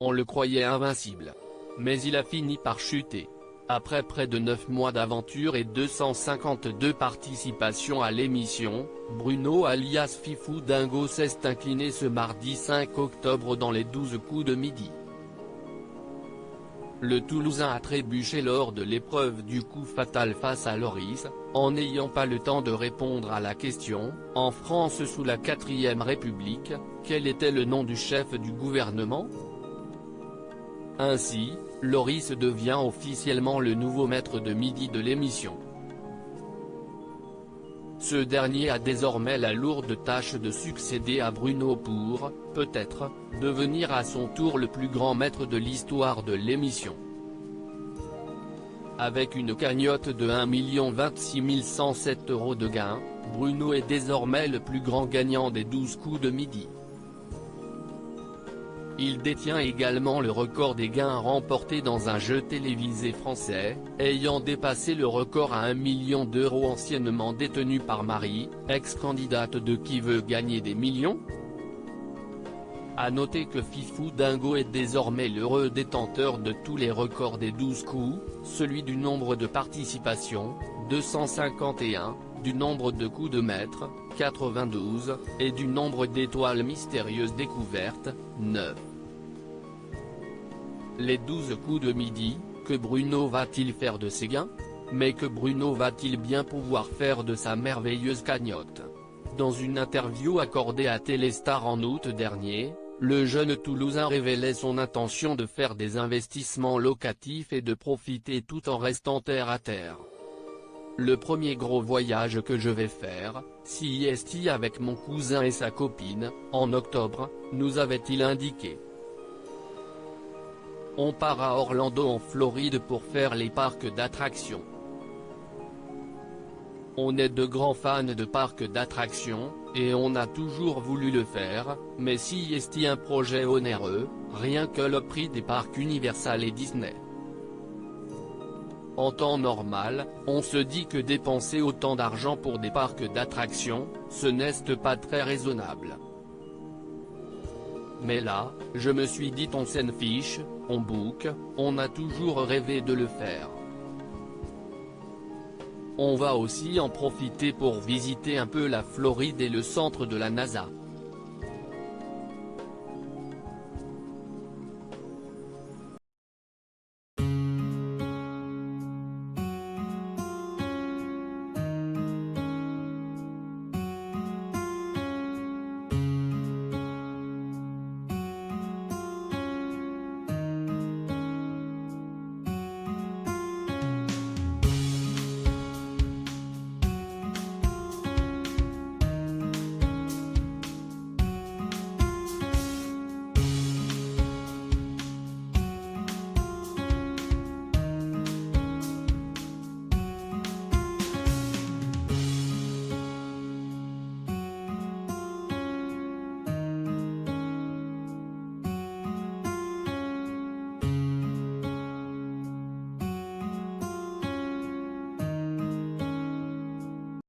On le croyait invincible. Mais il a fini par chuter. Après près de 9 mois d'aventure et 252 participations à l'émission, Bruno alias Fifou Dingo s'est incliné ce mardi 5 octobre dans les 12 coups de midi. Le Toulousain a trébuché lors de l'épreuve du coup fatal face à Loris, en n'ayant pas le temps de répondre à la question, en France sous la 4ème République, quel était le nom du chef du gouvernement ? Ainsi, Loris devient officiellement le nouveau maître de midi de l'émission. Ce dernier a désormais la lourde tâche de succéder à Bruno pour, peut-être, devenir à son tour le plus grand maître de l'histoire de l'émission. Avec une cagnotte de 1 026 107 € de gain, Bruno est désormais le plus grand gagnant des 12 coups de midi. Il détient également le record des gains remportés dans un jeu télévisé français, ayant dépassé le record à 1 million d'euros anciennement détenu par Marie, ex-candidate de Qui veut gagner des millions ? A noter que Fifou Dingo est désormais l'heureux détenteur de tous les records des 12 coups, celui du nombre de participations, 251, du nombre de coups de maître, 92, et du nombre d'étoiles mystérieuses découvertes, 9. Les 12 coups de midi, que Bruno va-t-il faire de ses gains ? Mais que Bruno va-t-il bien pouvoir faire de sa merveilleuse cagnotte ? Dans une interview accordée à Téléstar en août dernier, le jeune Toulousain révélait son intention de faire des investissements locatifs et de profiter tout en restant terre à terre. Le premier gros voyage que je vais faire, si est avec mon cousin et sa copine, en octobre, nous avait-il indiqué. On part à Orlando en Floride pour faire les parcs d'attractions. On est de grands fans de parcs d'attractions, et on a toujours voulu le faire, mais si est un projet onéreux, rien que le prix des parcs Universal et Disney. En temps normal, on se dit que dépenser autant d'argent pour des parcs d'attractions, ce n'est pas très raisonnable. Mais là, je me suis dit on s'en fiche, on book, on a toujours rêvé de le faire. On va aussi en profiter pour visiter un peu la Floride et le centre de la NASA.